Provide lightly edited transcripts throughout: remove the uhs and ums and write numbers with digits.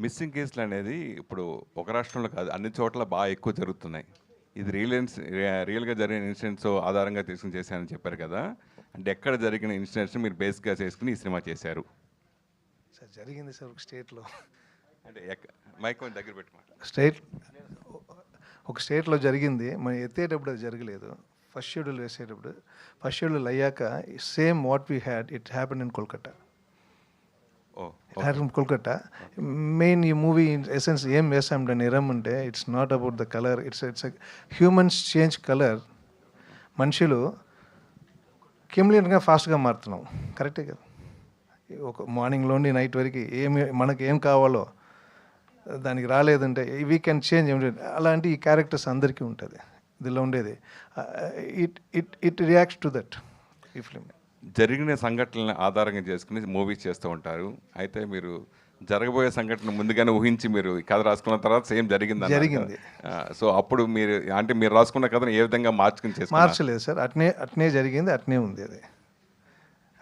Missing కేసులు అనేది ఇప్పుడు ఒక రాష్ట్రంలో కాదు, అన్ని చోట్ల బాగా ఎక్కువ జరుగుతున్నాయి. ఇది రియల్గా జరిగిన ఇన్సిడెంట్స్ ఆధారంగా తీసుకుని చేశానని చెప్పారు కదా, అంటే ఎక్కడ జరిగిన ఇన్సిడెంట్స్ మీరు బేస్గా చేసుకుని ఈ సినిమా చేశారు? సార్ జరిగింది సార్ ఒక స్టేట్లో. అంటే మైక్ కొంచెం దగ్గర పెట్టి ఒక స్టేట్లో జరిగింది. మనం ఎత్తేటప్పుడు అది జరగలేదు. ఫస్ట్ షెడ్యూల్ వేసేటప్పుడు, ఫస్ట్ షెడ్యూల్ అయ్యాక same what we had it happen in Kolkata. Kolkata main ఈ మూవీ ఎసెన్స్ ఏం వేసామంటే నిరం అంటే it's not about the colour, it's humans change colour. మనుషులు కెమిలియన్గా ఫాస్ట్గా మారుతున్నాం, కరెక్టే కదా. ఒక మార్నింగ్లోండి నైట్ వరకు మనకి ఏం కావాలో దానికి రాలేదంటే వీ కెన్ చేంజ్. అలాంటి ఈ క్యారెక్టర్స్ అందరికీ ఉంటుంది దీనిలో ఉండేది. ఇట్ రియాక్ట్స్ టు దట్ ఈ ఫిల్మ్. జరిగిన సంఘటనలను ఆధారంగా చేసుకుని మూవీస్ చేస్తూ ఉంటారు. అయితే మీరు జరగబోయే సంఘటన ముందుగానే ఊహించి మీరు ఈ కథ రాసుకున్న తర్వాత సేమ్ జరిగింది. సో అప్పుడు మీరు రాసుకున్న కథను ఏ విధంగా మార్చలేదు సార్, అట్నే జరిగింది, అట్నే ఉంది.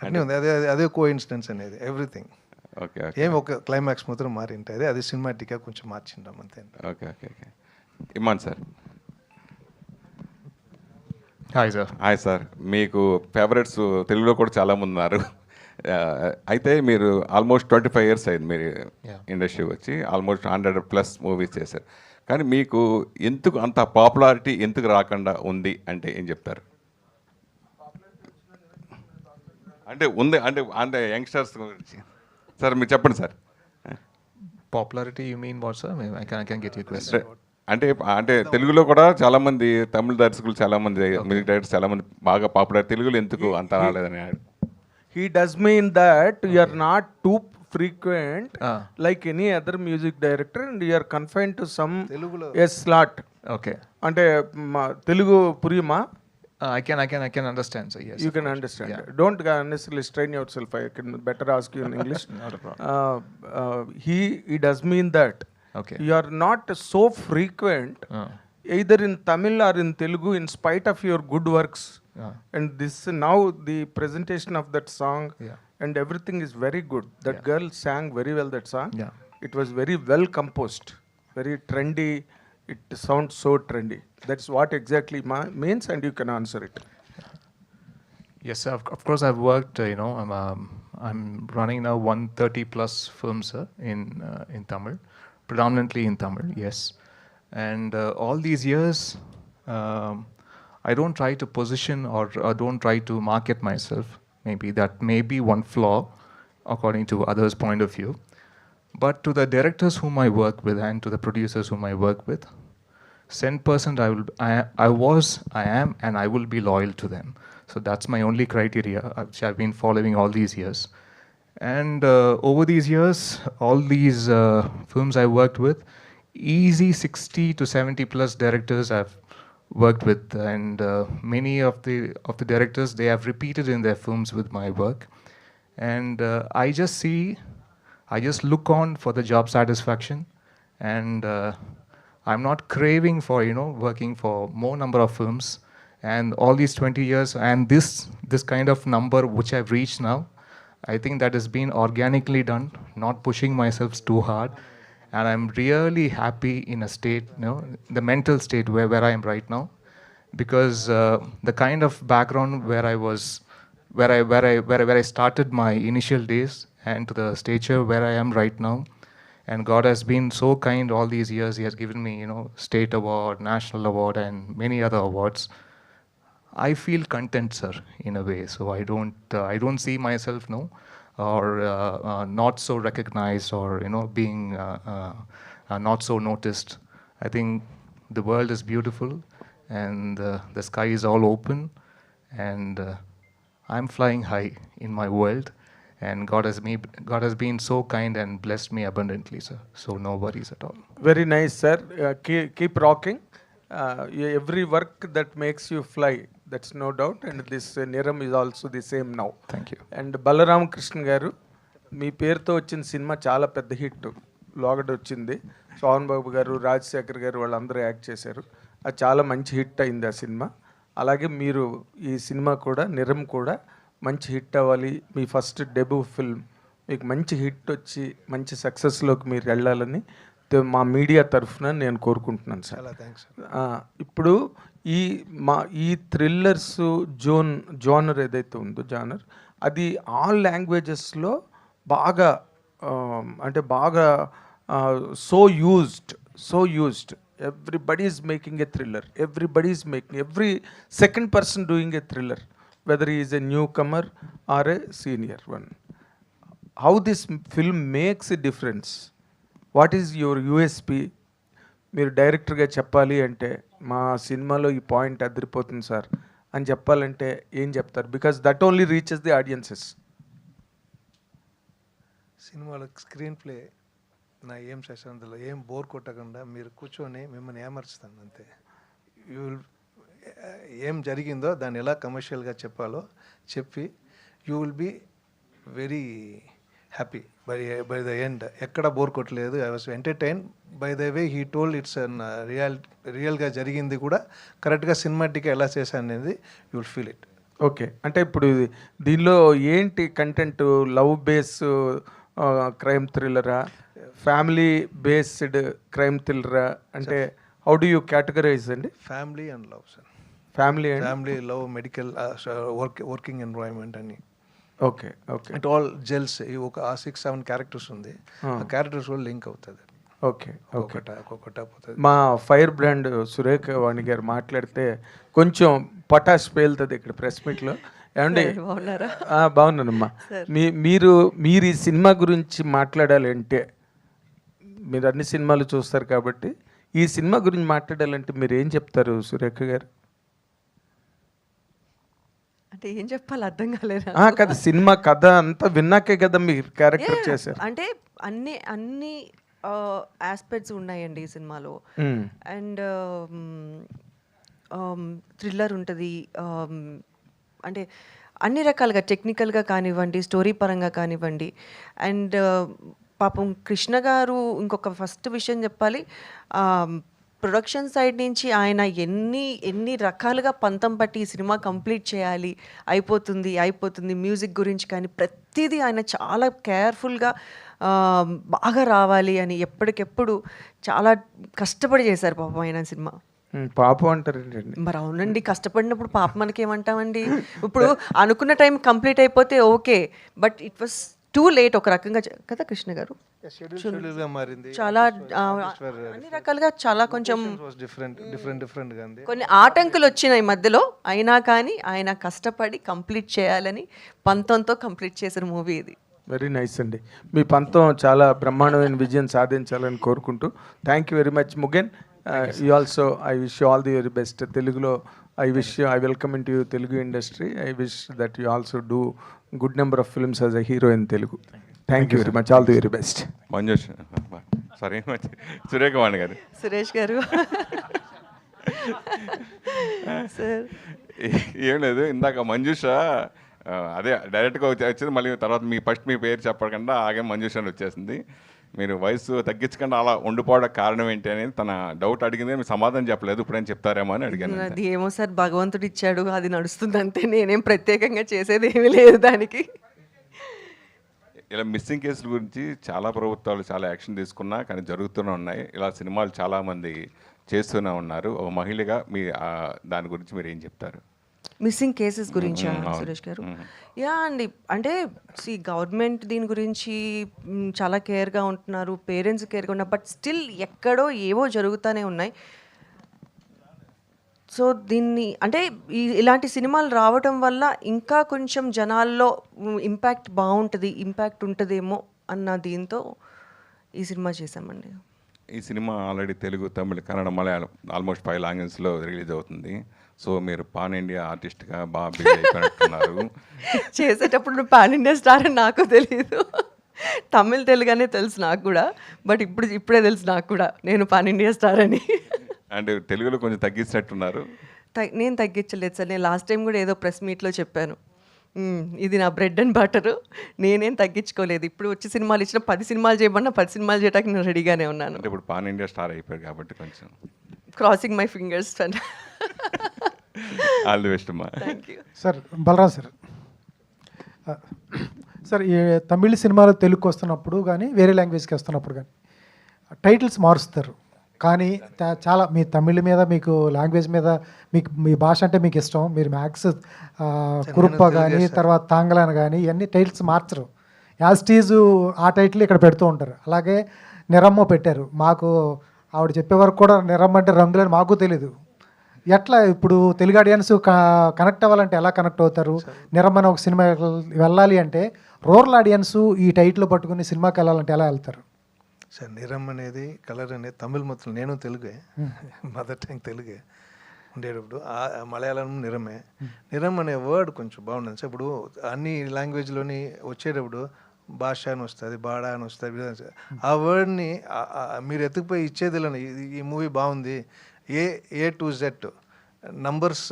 అట్నే ఉంది. అదే కో ఇన్సిడెన్స్ అనేది ఎవ్రీథింగ్. ఓకే. ఏం ఒక క్లైమాక్స్ మాత్రం మారి ఉంటుంది, అది సినిమాటిక్గా కొంచెం మార్చింటాం అంతే. ఓకే. ఇమాన్ సార్. Hi sir. మీకు ఫేవరెట్స్ తెలుగులో కూడా చాలామంది ఉన్నారు. అయితే మీరు ఆల్మోస్ట్ 25 years అయింది మీరు ఇండస్ట్రీకి వచ్చి, ఆల్మోస్ట్ 100+ మూవీస్ చేశారు. కానీ మీకు ఎందుకు అంత పాపులారిటీ ఎందుకు రాకుండా ఉంది అంటే ఏం చెప్తారు? అంటే ఉంది అంటే యంగ్స్టర్స్ గురించి సార్ మీరు చెప్పండి sir. Popularity you mean what sir? I can get you question. అంటే తెలుగులో కూడా చాలా మంది తమిళ దర్శకులు, చాలా మంది మ్యూజిక్ డైరెక్టర్స్ చాలా మంది బాగా పాపులర్, తెలుగులో ఎందుకు అంత రాలేదని. He does mean that you are not too frequent like any other music director and you are confined to some slot. Okay. అంటే Telugu పురియమా? I can understand, sir. Yes. You can understand. Yeah. Don't necessarily strain yourself. I can better ask you in English. Not a problem. He does mean that. Okay. You are not so frequent either in Tamil or in Telugu in spite of your good works. And this now the presentation of that song and everything is very good. That girl sang very well that song. Yeah. It was very well composed, very trendy. It sounds so trendy. That's what exactly means, and you can answer it. Yes, sir. Of course, I've worked. I'm running now 130+ films, sir, in Tamil, predominantly in Tamil. Yes, and all these years, I don't try to position or don't try to market myself. Maybe that may be one flaw, according to others' point of view. But to the directors whom I work with and to the producers whom I work with, 100% I am, and I will be loyal to them. So that's my only criteria, which I've been following all these years. And over these years, all these films I worked with, easy 60 to 70+ directors I've worked with, and many of the directors, they have repeated in their films with my work. And I just look on for the job satisfaction, and I'm not craving for working for more number of films. And all these 20 years and this kind of number which I've reached now, I think that has been organically done, not pushing myself too hard. And I'm really happy in a state, the mental state where I am right now, because the kind of background where I started my initial days and to the stature where I am right now, and God has been so kind all these years. He has given me, state award, national award, and many other awards. I feel content, sir, in a way. So I don't see myself, or not so recognized, or being not so noticed. I think the world is beautiful, and the sky is all open, and I'm flying high in my world. And God has been so kind and blessed me abundantly, sir. So no worries at all. Very nice, sir. Keep rocking. Every work that makes you fly, that's no doubt. And this Niram is also the same now. Thank you. And Balaram Krishna garu, మీ పేరుతో వచ్చిన cinema చాలా పెద్ద hit. లోగడ వచ్చింది. సోహన్ బాబు గారు, రాజశేఖర్ గారు వాళ్ళందరూ act చేశారు. అది చాలా మంచి హిట్ అయింది ఆ సినిమా. అలాగే మీరు ఈ సినిమా కూడా, నిరం కూడా మంచి హిట్ అవ్వాలి. మీ ఫస్ట్ డెబ్యూ ఫిల్మ్ మీకు మంచి హిట్ వచ్చి మంచి సక్సెస్లోకి మీరు వెళ్ళాలని మా మీడియా తరఫున నేను కోరుకుంటున్నాను సార్. చాలా థ్యాంక్స్. ఇప్పుడు ఈ థ్రిల్లర్స్ జోనర్ ఏదైతే ఉందో జానర్, అది ఆల్ లాంగ్వేజెస్లో బాగా అంటే బాగా so used. Everybody is making a thriller, everybody is making, every second person doing a thriller, whether is a newcomer or a senior one. How this film makes a difference? What is your USP? మీరు డైరెక్టర్గా చెప్పాలి అంటే మా సినిమాలో ఈ point అదిరిపోతుంది sir అని చెప్పాలంటే ఏం చెప్తారు? Because that only reaches the audiences. సినిమాలో స్క్రీన్ ప్లే నా ఏం అందులో ఏం బోర్ కొట్టకుండా మీరు కూర్చొని మిమ్మల్ని ఏమర్చుతాను అంతే. యూ విల్ ఏం జరిగిందో దాన్ని ఎలా కమర్షియల్గా చెప్పాలో చెప్పి you will be very happy by the end. ఎక్కడ బోర్ కొట్టలేదు. I was entertain by the way he told. It's రియల్గా జరిగింది కూడా కరెక్ట్గా సినిమాటిక్గా ఎలా చేశాను అనేది you will feel it. Okay, అంటే ఇప్పుడు దీనిలో ఏంటి కంటెంట్? లవ్ బేస్ క్రైమ్ థ్రిల్లరా, ఫ్యామిలీ బేస్డ్ క్రైమ్ థ్రిల్లరా? అంటే హౌ డూ యూ కేటగరైజ్ అండి? Family and love sir. Family love, medical, working environment అని. ఓకే. It all gels. ఒక 6-7 క్యారెక్టర్స్ ఉంది. ఆ క్యారెక్టర్స్ కూడా లింక్ అవుతుంది. ఓకే. ఒక్కొక్కటి పోతుంది. మా ఫైర్ బ్రాండ్ సురేఖ వాణి గారు మాట్లాడితే కొంచెం పటాష్ పేలుతుంది ఇక్కడ ప్రెస్ మీట్లో. ఏమండి? బాగున్నానమ్మా. మీరు ఈ సినిమా గురించి మాట్లాడాలంటే, మీరు అన్ని సినిమాలు చూస్తారు కాబట్టి ఈ సినిమా గురించి మాట్లాడాలంటే మీరు ఏం చెప్తారు సురేఖ గారు? అంటే ఏం చెప్పాలి అర్థం కాలేదు. కదా సినిమా కథ అంతా విన్నాకే కదా మీరు క్యారెక్టర్ చేశారు. అంటే అన్ని ఆస్పెక్ట్స్ ఉన్నాయండి ఈ సినిమాలో. అండ్ థ్రిల్లర్ ఉంటుంది, అంటే అన్ని రకాలుగా టెక్నికల్గా కానివ్వండి, స్టోరీ పరంగా కానివ్వండి. అండ్ పాపం కృష్ణ గారు ఇంకొక ఫస్ట్ విషయం చెప్పాలి, ప్రొడక్షన్ సైడ్ నుంచి ఆయన ఎన్ని రకాలుగా పంతం పట్టి ఈ సినిమా కంప్లీట్ చేయాలి, అయిపోతుంది మ్యూజిక్ గురించి కానీ ప్రతిదీ ఆయన చాలా కేర్ఫుల్గా బాగా రావాలి అని ఎప్పటికెప్పుడు చాలా కష్టపడి చేశారు పాపం ఆయన సినిమా. పాపం అంటారు ఏంటండి? మరి అవునండి, కష్టపడినప్పుడు పాప మనకి ఏమంటామండి? ఇప్పుడు అనుకున్న టైం కంప్లీట్ అయిపోతే okay, but it was too late ఒక రకంగా కదా కృష్ణ గారు. చాలా అన్ని రకాలుగా చాలా కొంచెం డిఫరెంట్గా ఉంది. కొన్ని ఆటంకులు వచ్చినాయి మధ్యలో, అయినా కానీ ఆయన కష్టపడి కంప్లీట్ చేయాలని పంతంతో కంప్లీట్ చేసిన మూవీ ఇది. వెరీ నైస్ అండి. మీ పంతం చాలా బ్రహ్మాండమైన విజయం సాధించాలని కోరుకుంటూ thank you very much Mugen. You also I wish you all the very best. తెలుగులో I welcome into you Telugu industry. I wish that you also do good number of films as a hero in Telugu. Thank you very much. All the very best. Manjush sorry Surekha Vani గారు. సురేష్ గారు sir ఏం లేదు, ఇందాక మంజుష అదే డైరెక్ట్గా వచ్చింది, మళ్ళీ తర్వాత మీ పేరు చెప్పకుండా ఆగే మంజుష అని వచ్చేసింది. మీరు వయసు తగ్గించకుండా అలా ఉండిపోవడం కారణం ఏంటి అనేది తన డౌట్ అడిగింది, మీరు సమాధానం చెప్పలేదు, ఇప్పుడేం చెప్తారేమో అని అడిగాను. అది ఏమో సార్, భగవంతుడు ఇచ్చాడు, అది నడుస్తుంది అంతే, నేనేం ప్రత్యేకంగా చేసేది ఏమీ లేదు దానికి. ఇలా మిస్సింగ్ కేసుల గురించి చాలా ప్రభుత్వాలు చాలా యాక్షన్ తీసుకున్నా కానీ జరుగుతూనే ఉన్నాయి. ఇలా సినిమాలు చాలామంది చేస్తూనే ఉన్నారు. ఒక మహిళగా మీ దాని గురించి మీరు ఏం చెప్తారు? మిస్సింగ్ కేసెస్ గురించా సురేష్ గారు? యా అండి, అంటే గవర్నమెంట్ దీని గురించి చాలా కేర్గా ఉంటున్నారు, పేరెంట్స్ కేర్గా ఉన్నారు, బట్ స్టిల్ ఎక్కడో ఏవో జరుగుతూనే ఉన్నాయి. సో దీన్ని అంటే ఇలాంటి సినిమాలు రావడం వల్ల ఇంకా కొంచెం జనాల్లో ఇంపాక్ట్ ఉంటుందేమో అన్న దీంతో ఈ సినిమా చేశామండి. ఈ సినిమా ఆల్రెడీ తెలుగు, తమిళ, కన్నడ, మలయాళం ఆల్మోస్ట్ 5 లాంగ్వేజ్లో రిలీజ్ అవుతుంది. సో మీరు పాన్ ఇండియా ఆర్టిస్ట్గా బాగా బిల్డ్ అయిపోయినట్టున్నారు. చేసేటప్పుడు పాన్ ఇండియా స్టార్ అని నాకు తెలియదు, తమిళ్ తెలుగునే తెలుసు నాకు కూడా, బట్ ఇప్పుడే తెలుసు నాకు కూడా నేను పాన్ ఇండియా స్టార్ అని. అండ్ తెలుగులో కొంచెం తగ్గించినట్టున్నారు. నేను తగ్గించలేదు సార్, నేను లాస్ట్ టైం కూడా ఏదో ప్రెస్ మీట్లో చెప్పాను, ఇది నా బ్రెడ్ అండ్ బటర్, నేనేం తగ్గించుకోలేదు. ఇప్పుడు వచ్చి సినిమాలు ఇచ్చిన 10 సినిమాలు చేయమన్నా 10 సినిమాలు చేయడానికి నేను రెడీగానే ఉన్నాను. అంటే ఇప్పుడు పాన్ ఇండియా స్టార్ అయిపోయారు కాబట్టి కొంచెం crossing my fingers. All the best అమ్మా. Thank you sir. Balaraj sir, sir ఈ తమిళ సినిమాలు తెలుగుకి వస్తున్నప్పుడు కానీ వేరే లాంగ్వేజ్కి వస్తున్నప్పుడు కానీ టైటిల్స్ మారుస్తారు, కానీ చాలా మీ తమిళ మీద మీకు లాంగ్వేజ్ మీద మీకు మీ భాష అంటే మీకు ఇష్టం, మీరు మ్యాక్స్ కురుప్ప కానీ తర్వాత తాంగలాన్ కానీ ఇవన్నీ టైటిల్స్ మార్చరు, యాజ్ టీజు ఆ టైటిల్ ఇక్కడ పెడుతూ ఉంటారు. అలాగే నిరమ్మ పెట్టారు, మాకు ఆవిడ చెప్పే వరకు కూడా నిరమ్మ అంటే రంగులని మాకు తెలీదు. ఎట్లా ఇప్పుడు తెలుగు ఆడియన్స్ కనెక్ట్ అవ్వాలంటే ఎలా కనెక్ట్ అవుతారు? నిరమ్మన ఒక సినిమా వెళ్ళాలి అంటే రూరల్ ఆడియన్స్ ఈ టైటిల్ పట్టుకుని సినిమాకి వెళ్ళాలంటే ఎలా వెళ్తారు? సార్ నిరం అనేది కలర్ అనేది తమిళ్ మొత్తం, నేను తెలుగే, మదర్ టంగ్ తెలుగే ఉండేటప్పుడు మలయాళం నిరమే. నిరం అనే వర్డ్ కొంచెం బాగుంటుంది సార్. ఇప్పుడు అన్ని లాంగ్వేజ్లోని వచ్చేటప్పుడు భాష అని వస్తుంది, బాడా అని వస్తుంది. ఆ వర్డ్ని మీరు ఎత్తుకుపోయి ఇచ్చేది ఈ మూవీ బాగుంది, A to Z numbers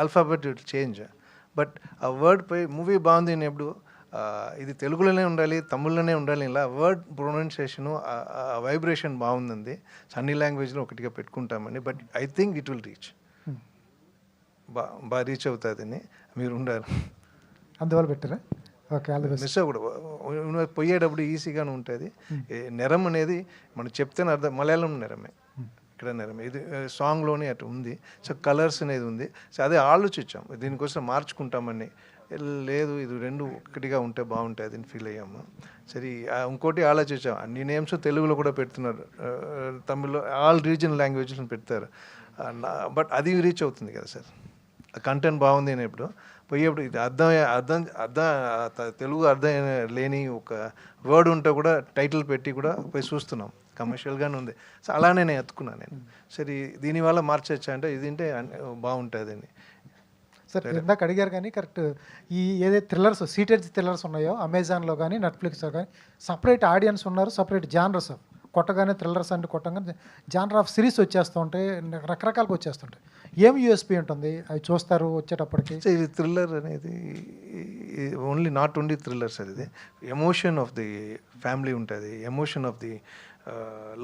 alphabet it change, but ఆ వర్డ్ పై మూవీ బాగుంది అనేప్పుడు ఇది తెలుగులోనే ఉండాలి, తమిళ్లోనే ఉండాలి, ఇలా వర్డ్ ప్రొనౌన్సియేషను వైబ్రేషన్ బాగుంది. అన్ని లాంగ్వేజ్లో ఒకటిగా పెట్టుకుంటామని, but I think it will reach, బాగా రీచ్ అవుతుందని మీరు ఉండాలి. అందువల్ల పెట్టారా? Okay, all the best. Miss అవ్వకూడదు, పోయేటప్పుడు ఈజీగానే ఉంటుంది. నెరం అనేది మనం చెప్తేనే అర్థం, మలయాళం నెరమే, ఇక్కడ నెరమే, ఇది సాంగ్లోనే అటు ఉంది. సో కలర్స్ అనేది ఉంది. సో అదే ఆలోచించాం, దీనికోసం మార్చుకుంటామని. లేదు, ఇది రెండు ఒకటిగా ఉంటే బాగుంటుంది అని ఫీల్ అయ్యాము. సరే ఇంకోటి ఆలోచించాం, అన్ని నేమ్స్ తెలుగులో కూడా పెడుతున్నారు, తమిళ్లో ఆల్ రీజనల్ లాంగ్వేజ్లో పెడతారు, బట్ అది రీచ్ అవుతుంది కదా సార్. కంటెంట్ బాగుంది అనేప్పుడు పోయేప్పుడు ఇది తెలుగు అర్థం లేని ఒక వర్డ్ ఉంటే కూడా టైటిల్ పెట్టి కూడా పోయి చూస్తున్నాం, కమర్షియల్గానే ఉంది. సో అలానే నేను ఎత్తుకున్నాను నేను. సరే దీనివల్ల మార్చొచ్చా అంటే ఇది అంటే బాగుంటుందని. సార్ ఇందాక అడిగారు కానీ కరెక్ట్, ఈ ఏదైతే థ్రిల్లర్స్ సీటెడ్ థ్రిల్లర్స్ ఉన్నాయో అమెజాన్లో కానీ నెట్ఫ్లిక్స్లో కానీ సపరేట్ ఆడియన్స్ ఉన్నారు, సపరేట్ జానర్స్ కొట్టగానే థ్రిల్లర్స్ అంటే కొట్టగానే జానర్ ఆఫ్ సిరీస్ వచ్చేస్తూ ఉంటాయి, రకరకాలుగా వచ్చేస్తుంటాయి. ఏం యూఎస్పీ ఉంటుంది అవి చూస్తారు వచ్చేటప్పటికి? ఇది థ్రిల్లర్ అనేది ఓన్లీ నాట్ ఓన్లీ థ్రిల్లర్స్, అది ఎమోషన్ ఆఫ్ ది ఫ్యామిలీ ఉంటుంది, ఎమోషన్ ఆఫ్ ది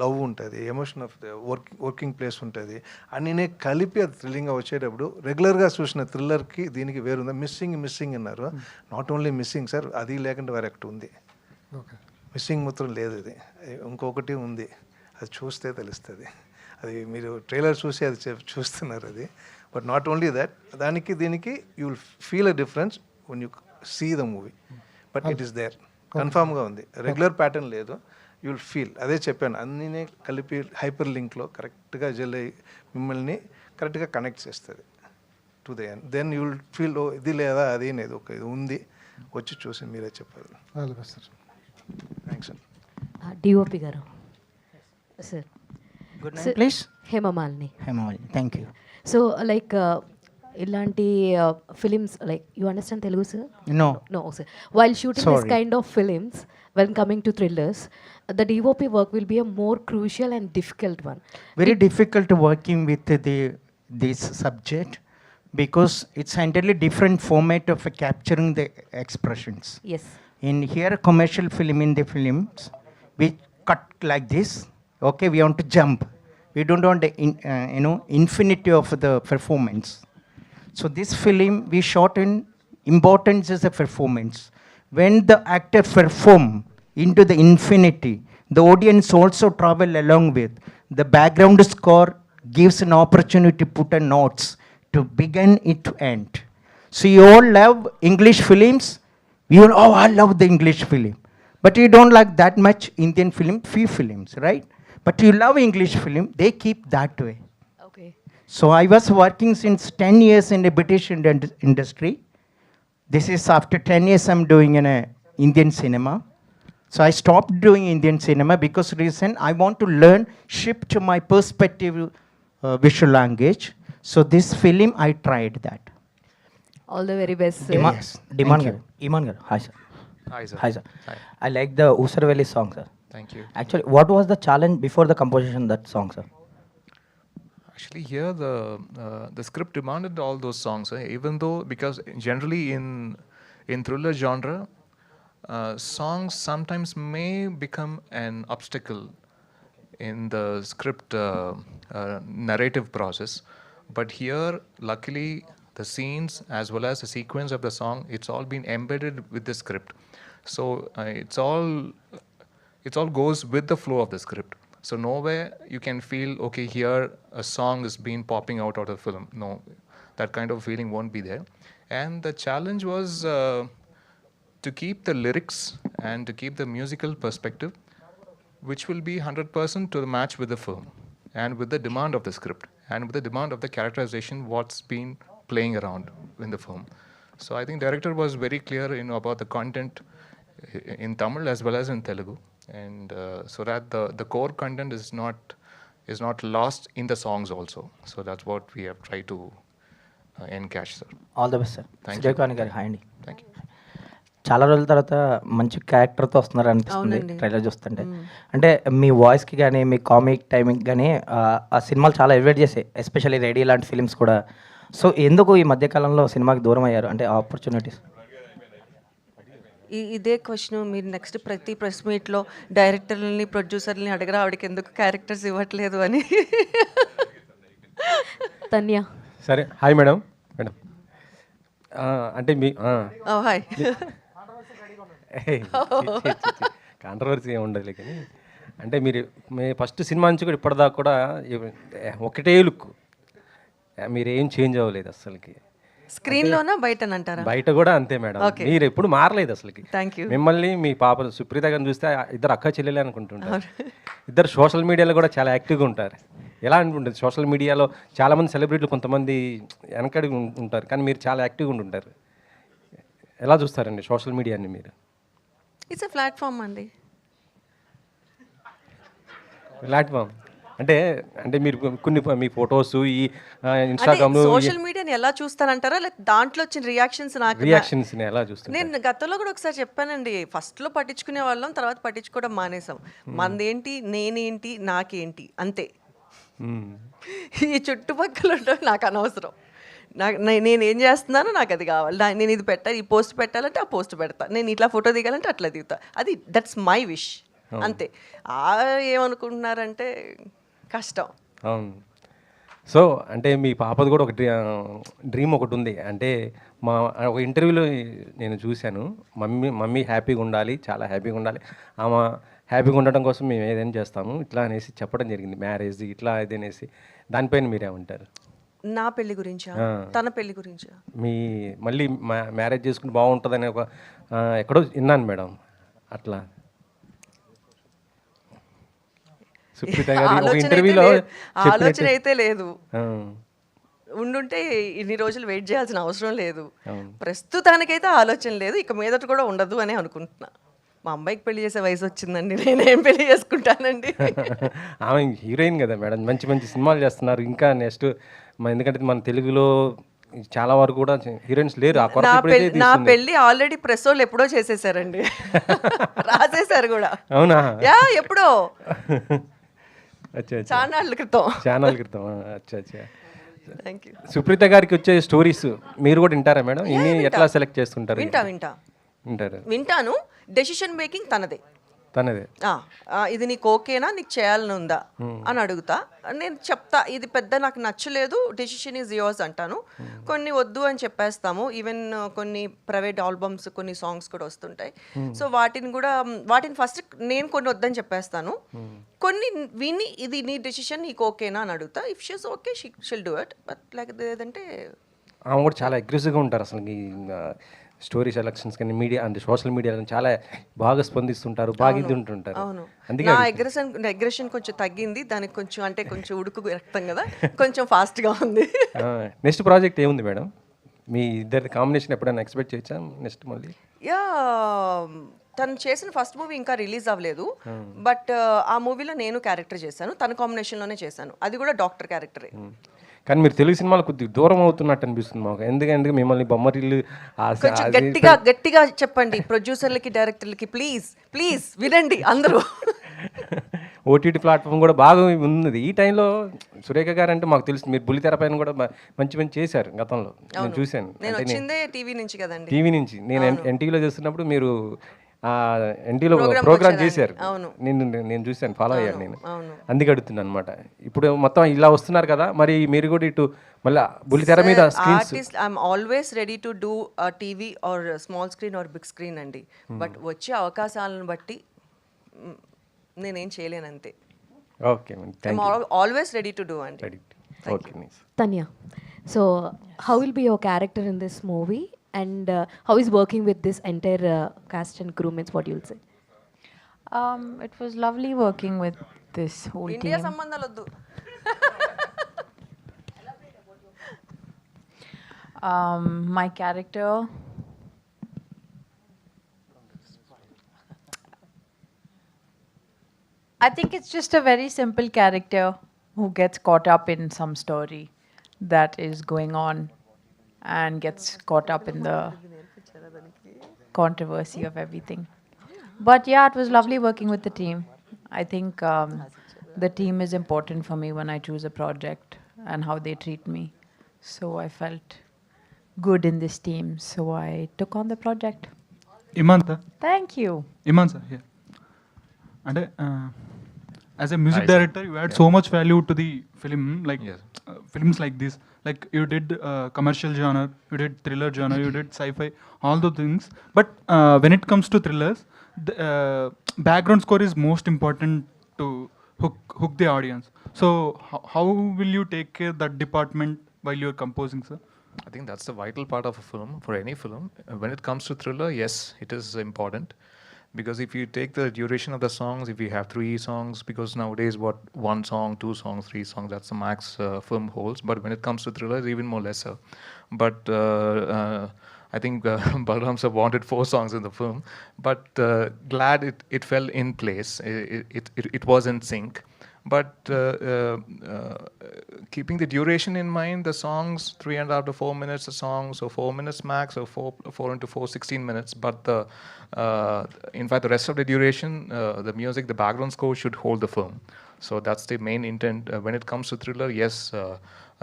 లవ్ ఉంటుంది, emotion of the working place ఉంటుంది, అన్నీ కలిపి అది థ్రిల్లింగ్గా వచ్చేటప్పుడు రెగ్యులర్గా చూసిన థ్రిల్లర్కి దీనికి వేరుంది. మిస్సింగ్ అన్నారు, నాట్ ఓన్లీ మిస్సింగ్ సార్, అది లేకుండా వేరే ఒకటి ఉంది. ఓకే, మిస్సింగ్ మాత్రం లేదు, ఇది ఇంకొకటి ఉంది, అది చూస్తే తెలుస్తుంది. అది మీరు ట్రైలర్ చూసి అది చూస్తున్నారు అది, బట్ నాట్ ఓన్లీ దట్, దానికి దీనికి you will feel a difference one you see the movie, but it is there, కన్ఫామ్గా ఉంది, రెగ్యులర్ ప్యాటర్న్ లేదు, యూ విల్ ఫీల్. అదే చెప్పాను, అన్నీ కలిపి హైపర్ లింక్లో కరెక్ట్గా మిమ్మల్ని కరెక్ట్గా కనెక్ట్ చేస్తుంది to the end. Then you will feel ఇది లేదా అది లేదు, ఒక ఇది ఉంది, వచ్చి చూసి మీరే చెప్పారు. All the best sir. Thanks అండి. డిఓపి గారు sir. Good night please. Hemamalini. Hemamalini, thank you. So like ఇలాంటి films like you understand Telugu sir? No sir. While shooting this kind of films, when coming to thrillers, the DOP work will be a more crucial and difficult one. Very difficult working with this subject because it's entirely different format of capturing the expressions. Yes. In here commercial film, in the films we cut like this, okay, we want to jump, we don't want the infinity of the performance. So this film we shot in importance is the performance. When the actor perform into the infinity, the audience also travel along with. The background score gives an opportunity to put a notes to begin it to end. So you all love English films. You all, oh, I love the English film. But you don't like that much Indian film, few films, right? But you love English film, they keep that way. Okay. So I was working since 10 years in the British industry. This is after 10 years I'm doing in a Indian cinema. So I stopped doing Indian cinema because reason I want to learn, shift my perspective visual language. So this film I tried that. All the very best sir. Iman garu. Hi sir. Hi sir. Hi sir. Hi. I like the Usarvelli song sir. Thank you. Actually, what was the challenge before the composition of that song sir? Actually, here the script demanded all those songs, even though because generally in thriller genre, songs sometimes may become an obstacle in the script narrative process. But here, luckily, the scenes as well as the sequence of the song, it's all been embedded with the script. So it's all goes with the flow of the script. So nowhere you can feel, okay, here a song is being popping out of the film. No, that kind of feeling won't be there. And the challenge was to keep the lyrics and to keep the musical perspective, which will be 100% to the match with the film and with the demand of the script and with the demand of the characterization what's been playing around in the film. So I think director was very clear, about the content in Tamil as well as in Telugu, and so that the core content is not lost in the songs also. So that's what we have tried to encash, sir. All the best sir. Thank you. Srikanth గారు hi అండి. Thank you. చాలా రోజుల తర్వాత మంచి క్యారెక్టర్తో వస్తున్నారు అనిపిస్తుంది అవునండి. Trailer చూస్తుంటే. అంటే మీ వాయిస్కి కానీ మీ కామిక్ టైమింగ్ కానీ ఆ సినిమాలు చాలా ఎలివేట్ చేసాయి, ఎస్పెషల్లీ రెడీ లాంటి ఫిలిమ్స్ కూడా. సో ఎందుకు ఈ మధ్యకాలంలో సినిమాకి దూరం అయ్యారు, అంటే ఆపర్చునిటీస్? ఇదే క్వశ్చన్ మీరు నెక్స్ట్ ప్రతి ప్రెస్ మీట్లో డైరెక్టర్లని ప్రొడ్యూసర్ని అడగరా, ఆవిడకి ఎందుకు క్యారెక్టర్స్ ఇవ్వట్లేదు అని. తన్య. సరే, హాయ్ మేడం. మేడం అంటే మీ హాయ్. కాంట్రవర్సీ ఏమి ఉండదులే, కానీ అంటే మీరు మీ ఫస్ట్ సినిమా నుంచి కూడా ఇప్పటిదాకా కూడా ఒకటే లుక్, మీరు ఏం చేంజ్ అవ్వలేదు అసలుకి. స్క్రీన్లోనా బయటనంటారా? బయట కూడా అంతే మేడం, మీరు ఎప్పుడు మారలేదు అసలుకి. Thank you. మిమ్మల్ని మీ పాప సుప్రీత గారిని చూస్తే ఇద్దరు అక్క చెల్లెలే అనుకుంటుంటారు. ఇద్దరు సోషల్ మీడియాలో కూడా చాలా యాక్టివ్గా ఉంటారు. ఎలా అనుకుంటుంది, సోషల్ మీడియాలో చాలామంది సెలబ్రిటీలు కొంతమంది వెనకడిగి ఉంటారు, కానీ మీరు చాలా యాక్టివ్గా ఉంటుంటారు. ఎలా చూస్తారండి సోషల్ మీడియాని మీరు? ఇట్స్ ఎ ప్లాట్ఫామ్ అండి. ప్లాట్ఫామ్ అంటే మీరు కొన్ని మీ ఫొటోస్ ఈ ఇన్స్టాగ్రామ్లో సోషల్ మీడియాని ఎలా చూస్తానంటారా, లేకపోతే దాంట్లో వచ్చిన రియాక్షన్స్ రియాక్షన్స్ని ఎలా చూస్తారు? నేను గతంలో కూడా ఒకసారి చెప్పానండి, ఫస్ట్లో పట్టించుకునే వాళ్ళం, తర్వాత పట్టించుకోవడం మానేసాం. మనదేంటి, నేనేంటి, నాకేంటి, అంతే. ఈ చుట్టుపక్కల ఉండడం నాకు అనవసరం. నేను ఏం చేస్తున్నానో నాకు అది కావాలి. నేను ఇది పెట్టాలి, ఈ పోస్ట్ పెట్టాలంటే ఆ పోస్ట్ పెడతా, నేను ఇట్లా ఫోటో దిగాలంటే అట్లా దిగుతా. అది దట్స్ మై విష్, అంతే. ఏమనుకుంటున్నారంటే కష్టం. అవును. సో అంటే మీ పాపది కూడా ఒక డ్రీమ్ ఒకటి ఉంది. అంటే ఒక ఇంటర్వ్యూలో నేను చూశాను, మమ్మీ హ్యాపీగా ఉండాలి, చాలా హ్యాపీగా ఉండాలి, ఆమె హ్యాపీగా ఉండటం కోసం మేము ఏదైనా చేస్తాము ఇట్లా అనేసి చెప్పడం జరిగింది, మ్యారేజ్ ఇట్లా ఇది అనేసి. దానిపైన మీరేమంటారు? నా పెళ్లి గురించా, తన పెళ్లి గురించా? మీ మళ్ళీ మ్యారేజ్ చేసుకుంటే బాగుంటుందని ఒక ఎక్కడో విన్నాను మేడం, అట్లా సుప్రీత గారి ఒక ఇంటర్వ్యూలో ఆలోచన అయితే లేదు. ఉండుంటే ఇన్ని రోజులు వెయిట్ చేయాల్సిన అవసరం లేదు. ప్రస్తుతానికైతే ఆలోచన లేదు, ఇక మీదట కూడా ఉండదు అని అనుకుంటున్నా. మా అమ్మాయికి పెళ్లి చేసే వయసు వచ్చిందండి, నేనేం పెళ్లి చేసుకుంటానండి. ఆమె హీరోయిన్ కదా మేడం, మంచి మంచి సినిమాలు చేస్తున్నారు. ఇంకా నెక్స్ట్ ఎందుకంటే మన తెలుగులో చాలా వరకు కూడా హీరోయిన్స్ లేరు. నా పెళ్లి ఆల్రెడీ ప్రెస్ వాళ్ళు ఎప్పుడో చేసేసారండి, రాసేసారు కూడా. అవునా? ఎప్పుడో ఛానల్ క్రితం. అచ్చా. Thank you. సుప్రీత గారికి వచ్చే స్టోరీస్ మీరు కూడా వింటారా మేడం? ఇన్ని ఎట్లా సెలెక్ట్ చేస్తుంటారు? వింటాను. డెసిషన్ మేకింగ్ తనదే. ఇది నీకు ఓకేనా, నీకు చేయాలని ఉందా అని అడుగుతా. నేను చెప్తా, ఇది పెద్ద నాకు నచ్చలేదు, డెసిషన్ ఈజ్ యువర్స్ అంటాను. కొన్ని వద్దు అని చెప్పేస్తాము. ఈవెన్ కొన్ని ప్రైవేట్ ఆల్బమ్స్, కొన్ని సాంగ్స్ కూడా వస్తుంటాయి. సో వాటిని ఫస్ట్ నేను కొన్ని వద్దని చెప్పేస్తాను. కొన్ని విని ఇది నీ డెసిషన్, నీకు ఓకేనా అని అడుగుతా. If she's okay she'll do it. But like లేదంటే ఆమె కూడా చాలా అగ్రెసివ్గా ఉంటారు అసలు. స్టోరీ సెలక్షన్స్ కానీ మీడియా అంటే సోషల్ మీడియాలో చాలా బాగా స్పందిస్తుంటారు, బాగా ఇది ఉంటుంటారు. అందుకే అగ్రెషన్ కొంచెం తగ్గింది, దానికి కొంచెం అంటే కొంచెం ఉడుకు రక్తం కదా, కొంచెం ఫాస్ట్గా ఉంది. నెక్స్ట్ ప్రాజెక్ట్ ఏముంది మేడం? మీ ఇద్దరి కాంబినేషన్ ఎప్పుడైనా ఎక్స్పెక్ట్ చేయొచ్చా నెక్స్ట్? మళ్ళీ తను చేసిన ఫస్ట్ మూవీ ఇంకా రిలీజ్ అవ్వలేదు, బట్ ఆ మూవీలో నేను క్యారెక్టర్ చేశాను, తన కాంబినేషన్లోనే చేశాను. అది కూడా డాక్టర్ క్యారెక్టరే. కానీ మీరు తెలుగు సినిమాలు కొద్దిగా దూరం అవుతున్నట్టు అనిపిస్తుంది మాకు. ఎందుకంటే మిమ్మల్ని బొమ్మరిల్లు గట్టిగా చెప్పండి ప్రొడ్యూసర్లకి, డైరెక్టర్లకి, ప్లీజ్ వినండి అందరూ. ఓటీటీ ప్లాట్ఫామ్ కూడా బాగా ఉన్నది ఈ టైంలో. సురేఖ గారు అంటే మాకు తెలుసు, మీరు బుల్లితెర పైన కూడా మంచి చేశారు గతంలో, నేను చూశాను. నేను వచ్చిందే టీవీ నుంచి కదండి. టీవీ నుంచి నేను ఎన్టీవీలో చేస్తున్నప్పుడు మీరు ఎన్టీలో Program ప్రోగ్రామ్ వచ్చేదాన్ని. చేశారు. అవును. నేను చూశాను, ఫాలో అయ్యాను నేను. అవును. అందుకే అడుగుతున్నాను అనమాట. ఇప్పుడు మొత్తం ఇలా వస్తున్నారు కదా, మరి మీరు కూడా ఇటు మళ్ళీ బుల్లితెర మీద screens. Artist I'm always ready to do TV or small screen or big screen అండి. బట్ వచ్చే అవకాశాలను బట్టి నేనేం చేయలేను అంతే. Okay madam, thank you. Always ready to do అండి. Ready. Okay nice. Tanya, so how will be your character in this movie, and how is working with this entire cast and crew? Means what you'll say? It was lovely working with this whole India team. సంబంధాలు వద్దు. My character. I think it's just a very simple character who gets caught up in some story that is going on and gets caught up in the controversy of everything. But yeah, it was lovely working with the team. I think the team is important for me when I choose a project and how they treat me. So I felt good in this team, so I took on the project. Imanta. Thank you. Iman sir, here. And as a music director, you add so much value to the film, like films like this. Like you did commercial genre, you did thriller genre, you did sci-fi, all those things. But when it comes to thrillers, the background score is most important to hook the audience. So how will you take care that department while you're composing, sir? I think that's the vital part of a film, for any film. When it comes to thriller, yes, it is important. Because if you take the duration of the songs, if you have 3 songs, because nowadays what 1 song, 2 songs, 3 songs, that's the max film holds. But when it comes to thriller, it's even more lesser. But I think Balram sir wanted 4 songs in the film. But glad it fell in place. It was in sync. But keeping the duration in mind, the songs 3.5 to 4 minutes a song, so 4 minutes max, or 4 into 4, 16 minutes. But in fact, the rest of the duration, the music, the background score should hold the film. So that's the main intent. When it comes to thriller, yes,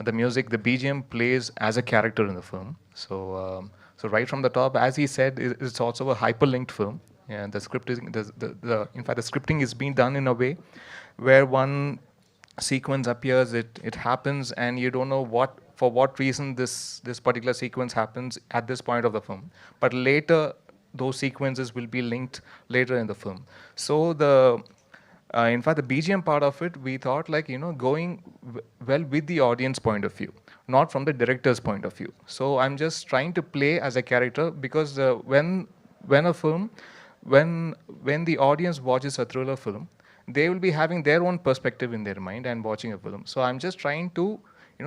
the music, the BGM plays as a character in the film. So right from the top, as he said, it's also a hyperlinked film. And the script is, in fact, the scripting is being done in a way where one sequence appears, it happens, and you don't know for what reason this particular sequence happens at this point of the film. But later, those sequences will be linked later in the film. So in fact, the BGM part of it, we thought going well with the audience point of view, not from the director's point of view. So I'm just trying to play as a character, because when a film, when the audience watches a thriller film, they will be having their own perspective in their mind and watching a film. So I'm just trying to,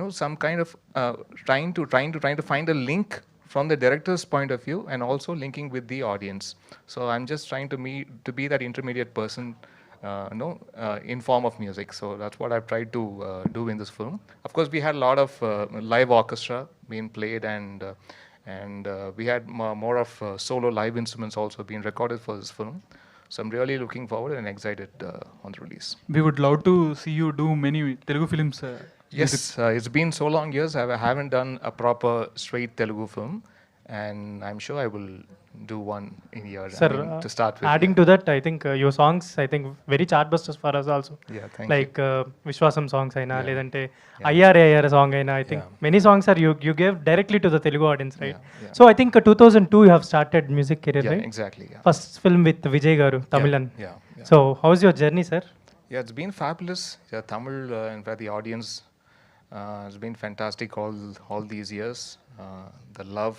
some kind of trying to find a link from the director's point of view, and also linking with the audience. So I'm just trying to be that intermediate person, in form of music. So that's what I've tried to do in this film. Of course, we had a lot of live orchestra being played, and we had more of solo live instruments also being recorded for this film. So I'm really looking forward and excited on the release. We would love to see you do many Telugu films. Yes, it's been so long years. I haven't done a proper straight Telugu film, and I'm sure I will do one in a year. Sir, to start with. adding to that, I think your songs, I think very chartbusters for us also. Yeah, thank like Vishwasam songs aina, Yeah. ledante IRAR song aina. I think many songs are you gave directly to the Telugu audience, right? Yeah. So I think 2002 you have started music career, Yeah, right? exactly. Yeah. First film with Vijay Garu, Tamilan. Yeah. So how's your journey, sir? Yeah, it's been fabulous. Yeah, Tamil, in fact, the audience has been fantastic all these years. The love,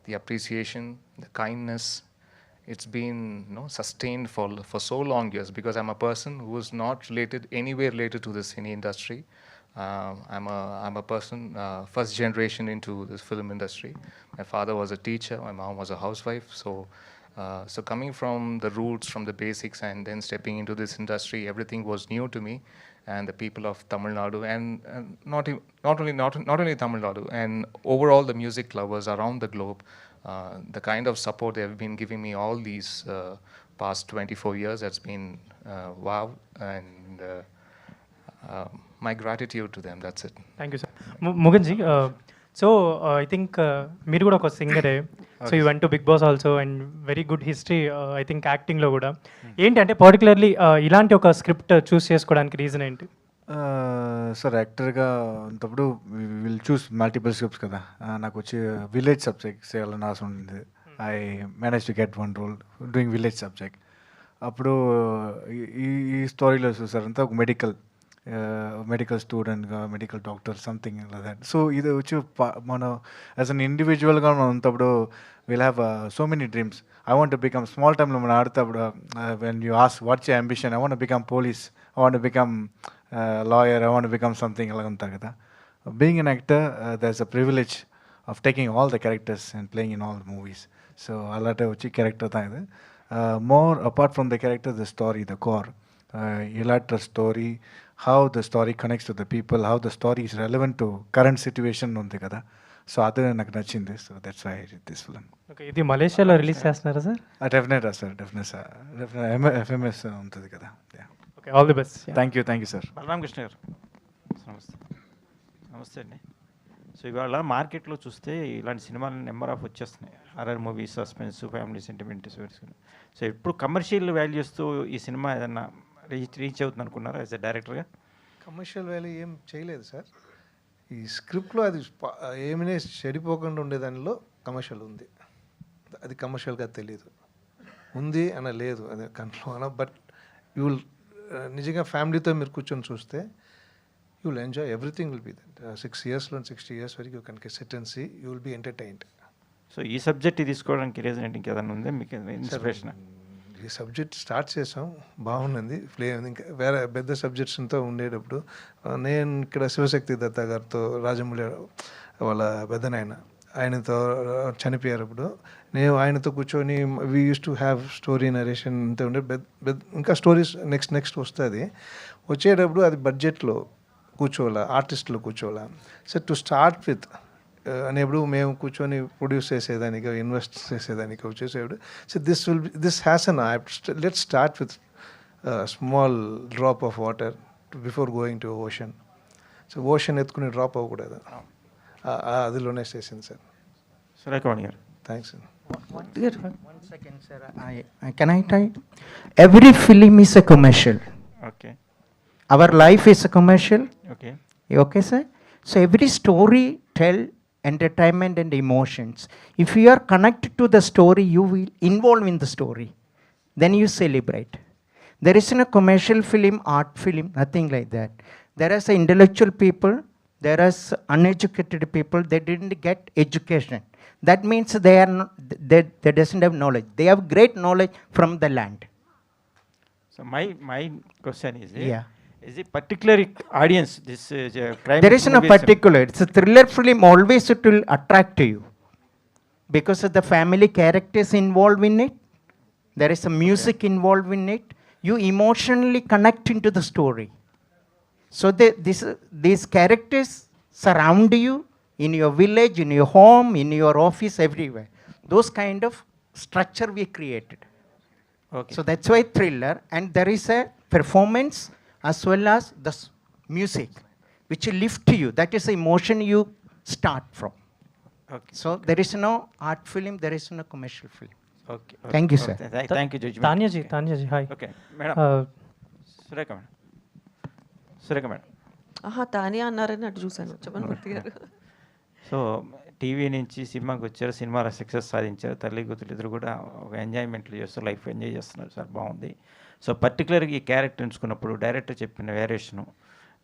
the appreciation, the kindness, it's been sustained for so long years, because I'm a person who is not anywhere related to the cine industry. I'm a person first generation into this film industry. My father was a teacher, my mom was a housewife. So coming from the roots, from the basics, and then stepping into this industry, everything was new to me. And the people of Tamil Nadu, and not only Tamil Nadu, and overall the music lovers around the globe, the kind of support they have been giving me all these past 24 years, that's been wow, and my gratitude to them. That's it. Thank you, sir. Muganji, so I think మీరు కూడా ఒక సింగరే, so you went to Bigg Boss also and very good history I think యాక్టింగ్లో కూడా. ఏంటి అంటే particularly ఇలాంటి ఒక స్క్రిప్ట్ చూస్ చేసుకోవడానికి రీజన్ ఏంటి? సార్ యాక్టర్గా ఉన్నప్పుడు విల్ చూస్ మల్టిపుల్ స్క్రిప్ట్స్ కదా. నాకు వచ్చి విలేజ్ సబ్జెక్ట్ చేయాలని ఆశ ఉంది. I manage to get one role doing village subject. అప్పుడు ఈ స్టోరీలో చూసారంతా ఒక మెడికల్ స్టూడెంట్గా, medical doctor something like that. So ఇది వచ్చి మనం యాజ్ అన్ ఇండివిజువల్గా మనం ఉన్నప్పుడు will have so many dreams. I want to become small టైంలో మనం ఆడుతప్పుడు when you ask what's your ambition, I want to become police, I want to become lawyer, I want to become something అలాగ ఉంటారు కదా. Being an actor there is a privilege of taking all the characters and playing in all the movies. So అలాంటి వచ్చి character తా ఇది. More apart from the character, the story, the core. Ilatra story, how the story connects to the people, how the story is relevant to current situation undi kada. So adu నాకు నచ్చింది. So that's why I did this film. Okay, ఇది మలేషియాలో release చేస్తున్నారా sir? Definitely sir, definitely FMS ఉంటుంది కదా. Okay, all the best. Thank you sir. Balarama Krishna గారు నమస్తే అండి. సో ఇవాళ మార్కెట్లో చూస్తే ఇలాంటి సినిమాలు నెంబర్ ఆఫ్ వచ్చేస్తున్నాయి. Horror movies, suspense, family sentiment. So ఎప్పుడు కమర్షియల్ వాల్యూస్తో ఈ సినిమా ఏదన్నా రీచ్ అవుతుంది అనుకున్నారా యాజ్ ఎ డైరెక్టర్గా? కమర్షియల్ వాల్యూ ఏం చేయలేదు సార్. ఈ స్క్రిప్ట్లో అది ఏమైనా చెడిపోకుండా ఉండేదానిలో కమర్షియల్ ఉంది. అది కమర్షియల్గా తెలియదు, ఉంది అన లేదు అదే కంట్రోల్ అన. బట్ యూ విల్ నిజంగా ఫ్యామిలీతో మీరు కూర్చొని చూస్తే you will enjoy, everything will be that. 6 yearsలో 60 years వరకు you can sit and see, you will be entertained. So ఈ సబ్జెక్ట్ తీసుకోవడానికి రీజన్ ఏంటి? ఇంకేదన్నా ఉందా మీకు ఇన్స్పిరేషన్? ఈ సబ్జెక్ట్ స్టార్ట్ చేసాం, బాగున్నది, ప్లే ఇంకా వేరే పెద్ద సబ్జెక్ట్స్తో ఉండేటప్పుడు నేను ఇక్కడ శివశక్తి దత్తా గారితో, రాజమౌళి వాళ్ళ పెద్దనాయన, ఆయనతో చనిపోయారు. అప్పుడు నేను ఆయనతో కూర్చొని we use to have story narration అంతా ఉండే. ఇంకా స్టోరీస్ నెక్స్ట్ వస్తుంది. వచ్చేటప్పుడు అది బడ్జెట్లో కూర్చోవాలా, ఆర్టిస్టులు కూర్చోవాలా. సో టు స్టార్ట్ విత్ అనేప్పుడు మేము కూర్చొని ప్రొడ్యూస్ చేసేదానికి, ఇన్వెస్ట్ చేసేదానికి వచ్చేసేప్పుడు, so this has an let's start with small drop of water before going to ocean. So ocean ఎత్తుకుని డ్రాప్ అవ్వకూడదు, అదిలోనే చేసింది సార్. సురేఖవాణి గారు thanks sir. 1 second, sir. Can I try? Every film is a commercial. Okay. Our life is a commercial. Okay. Okay, sir? So every story tell entertainment and emotions. If you are connected to the story, you will involve in the story. Then you celebrate. There is no commercial film, art film, nothing like that. There is intellectual people, there is uneducated people, they didn't get education. That means they are not, they doesn't have knowledge. They have great knowledge from the land. So my question is, Yeah. Is it particular audience, this crime? There is no particular. It's a thriller film, always it will attract you. Because of the family characters involved in it, there is a music involved in it, you emotionally connect into the story. So these characters surround you in your village, in your home, in your office, everywhere. Those kind of structure we created. Okay. So that's why thriller, and there is a performance as well as the music, which will lift you. That is the emotion you start from. Okay. So there is no art film, there is no commercial film. Okay. Thank you, sir. Thank you, Judge. తాన్యాజీ hi. Okay, madam. Surekha madam. Tania అన్నారని అటు చూశాను, చెప్పండి మూర్తి గారు. So TV నుంచి సినిమాకి వచ్చారు, సినిమాలో success సాధించారు, తల్లి కూతురు ఇద్దరు కూడా ఒక ఎంజాయ్మెంట్లు చేస్తారు, లైఫ్ ఎంజాయ్ చేస్తున్నారు సార్, బాగుంది. సో పర్టికులర్గా ఈ క్యారెక్టర్ ఎంచుకున్నప్పుడు డైరెక్టర్ చెప్పిన వేరియేషను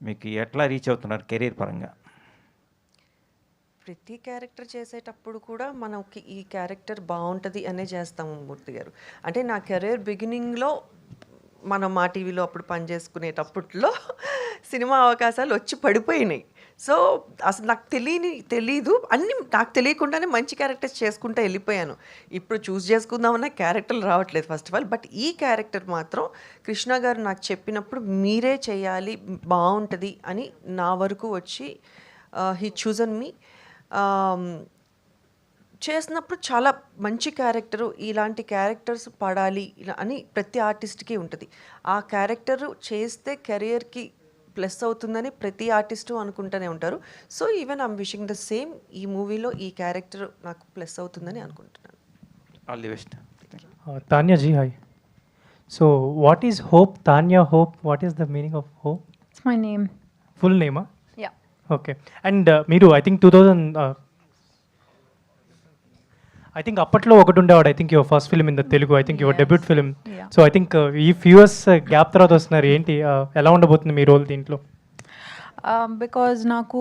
మీకు ఎట్లా రీచ్ అవుతున్నారు కెరీర్ పరంగా? ప్రతి క్యారెక్టర్ చేసేటప్పుడు కూడా మనకి ఈ క్యారెక్టర్ బాగుంటుంది అనే చేస్తాము మూర్తి గారు. అంటే నా కెరీర్ బిగినింగ్లో మనం మా టీవీలో అప్పుడు పనిచేసుకునేటప్పట్లో సినిమా అవకాశాలు వచ్చి పడిపోయినాయి. సో అసలు నాకు తెలీదు, అన్నీ నాకు తెలియకుండానే మంచి క్యారెక్టర్స్ చేసుకుంటూ వెళ్ళిపోయాను. ఇప్పుడు చూస్ చేసుకుందామన్న క్యారెక్టర్లు రావట్లేదు ఫస్ట్ ఆఫ్ ఆల్. బట్ ఈ క్యారెక్టర్ మాత్రం కృష్ణ గారు నాకు చెప్పినప్పుడు మీరే చేయాలి, బాగుంటుంది అని నా వరకు వచ్చి హీ చూజన్ మీ. చేసినప్పుడు చాలా మంచి క్యారెక్టరు, ఇలాంటి క్యారెక్టర్స్ పడాలి ఇలా అని ప్రతి ఆర్టిస్ట్కి ఉంటుంది. ఆ క్యారెక్టర్ చేస్తే కెరియర్కి ప్లస్ అవుతుందని ప్రతి ఆర్టిస్టు అనుకుంటూనే ఉంటారు. So even I'm wishing the same, ఈ మూవీలో ఈ క్యారెక్టర్ నాకు ప్లస్ అవుతుందని అనుకుంటున్నాను. All the best. Tanya ji, hi. So, what is Hope? Tanya Hope, what is the meaning of Hope? It's my name. Full name, huh? Yeah. Okay. And మీరు I think 2000, I think అప్పట్లో ఒకటి ఉండేవాడు, I think your first film in the Telugu, I think your debut film. Yeah. So I think ఈ few years gap తర్వాత వస్తున్నారు, ఏంటి ఎలా ఉండబోతుంది మీ రోల్ దీంట్లో? Because నాకు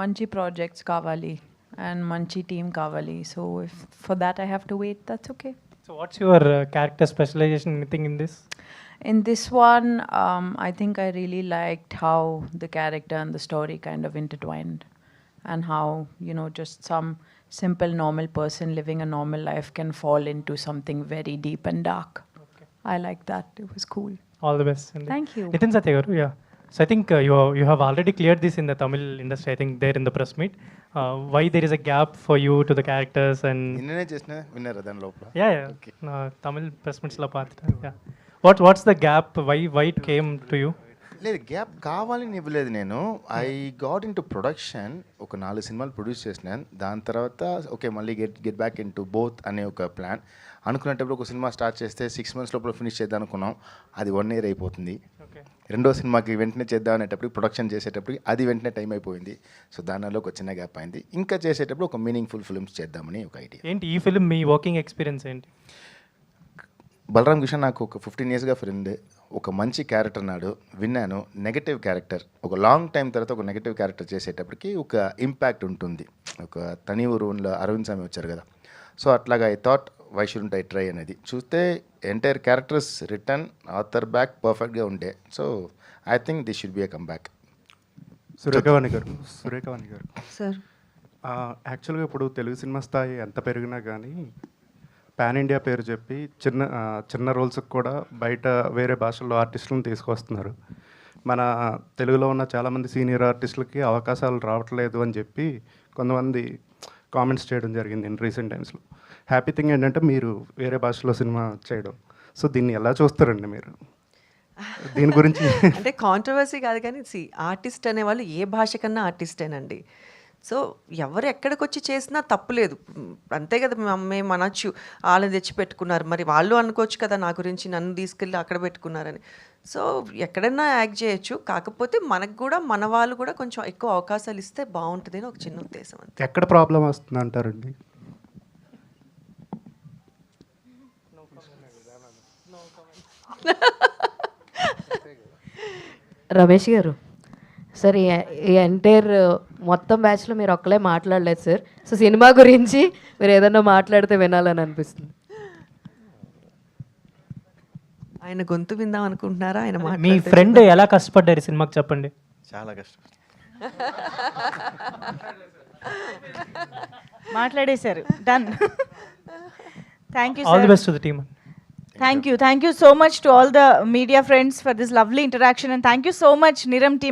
మంచి ప్రాజెక్ట్స్ కావాలి అండ్ మంచి టీమ్ కావాలి. So if for that I have to wait, that's okay. So what's your character specialization, anything in this? In this one, I think I really liked how the character and the story kind of intertwined, and how, you know, just some simple normal person living a normal life can fall into something very deep and dark. Okay. I like that. It was cool. All the best. Thank you. Nitin Satya garu, yeah. So I think you have already cleared this in the Tamil industry, I think there in the press meet. Why there is a gap for you to the characters and... నిన్ననే చేసిన winner దాని లోపల. Yeah, yeah. Okay. Tamil press meets la paatra. Yeah. What's the gap? Why it came to you? లేదు, gap కావాలని ఇవ్వలేదు నేను. I got in to production, ఒక 4 సినిమాలు ప్రొడ్యూస్ చేసినాను. దాని తర్వాత ఓకే మళ్ళీ get back in to both అనే ఒక ప్లాన్ అనుకునేటప్పుడు, ఒక సినిమా స్టార్ట్ చేస్తే 6 months లోపల ఫినిష్ చేద్దాం అనుకున్నాం. అది 1 year అయిపోతుంది. రెండో సినిమాకి వెంటనే చేద్దాం అనేటప్పుడు, ప్రొడక్షన్ చేసేటప్పుడు అది వెంటనే టైం అయిపోయింది. సో దానిలో ఒక చిన్న గ్యాప్ అయింది. ఇంకా చేసేటప్పుడు ఒక మీనింగ్ఫుల్ ఫిల్మ్స్ చేద్దామని ఒక ఐడియా. ఏంటి ఈ ఫిల్మ్ మీ వర్కింగ్ ఎక్స్పీరియన్స్ ఏంటి? బలరాం కృష్ణ నాకు ఒక 15 yearsగా ఫ్రెండ్. ఒక మంచి క్యారెక్టర్ నాడు విన్నాను. నెగటివ్ క్యారెక్టర్, ఒక లాంగ్ టైం తర్వాత ఒక నెగటివ్ క్యారెక్టర్ చేసేటప్పటికి ఒక ఇంపాక్ట్ ఉంటుంది. ఒక తని ఊరులో అరవింద్ స్వామి వచ్చారు కదా, సో అట్లాగా I thought why shouldn't I try అనేది. చూస్తే entire characters return author back పర్ఫెక్ట్గా ఉండే. So I think this should be a comeback. Surekhavani garu sir, యాక్చువల్గా ఇప్పుడు తెలుగు సినిమా స్థాయి ఎంత పెరిగినా కానీ పాన్ ఇండియా పేరు చెప్పి చిన్న రోల్స్కి కూడా బయట వేరే భాషల్లో ఆర్టిస్టులను తీసుకొస్తున్నారు. మన తెలుగులో ఉన్న చాలామంది సీనియర్ ఆర్టిస్టులకి అవకాశాలు రావట్లేదు అని చెప్పి కొంతమంది కామెంట్స్ చేయడం జరిగింది ఇన్ రీసెంట్ టైమ్స్లో. హ్యాపీ థింగ్ ఏంటంటే మీరు వేరే భాషలో సినిమా చేయడం. సో దీన్ని ఎలా చూస్తారండి మీరు? దీని గురించి అంటే కాంట్రవర్సీ కాదు కానీ, ఆర్టిస్ట్ అనేవాళ్ళు ఏ భాష కన్నా ఆర్టిస్టేనండి. సో ఎవరు ఎక్కడికి వచ్చి చేసినా తప్పులేదు, అంతే కదా. మేము అనొచ్చు వాళ్ళని తెచ్చి పెట్టుకున్నారు, మరి వాళ్ళు అనుకోవచ్చు కదా నా గురించి, నన్ను తీసుకెళ్ళి అక్కడ పెట్టుకున్నారని. సో ఎక్కడైనా యాక్ట్ చేయొచ్చు, కాకపోతే మనకు కూడా మన వాళ్ళు కూడా కొంచెం ఎక్కువ అవకాశాలు ఇస్తే బాగుంటుంది అని ఒక చిన్న ఉద్దేశం అంతే. ఎక్కడ ప్రాబ్లం వస్తుంది అంటారండి? రమేష్ గారు, సార్ ఈ ఎంటైర్ మొత్తం బ్యాచ్లో మీరు ఒక్కలే మాట్లాడలేదు సార్. సో సినిమా గురించి మీరు ఏదన్నా మాట్లాడితే వినాలని అనిపిస్తుంది. ఆయన గొంతు విందాం అనుకుంటున్నారా? ఆయన మీ ఫ్రెండ్ ఎలా కష్టపడ్డారు సినిమాకి చెప్పండి. చాలా కష్టం. మాట్లాడేశారు. Done. Thank you. All the best to the team. Thank you so much to all the media friends for this lovely interaction, and thank you so much Niram team.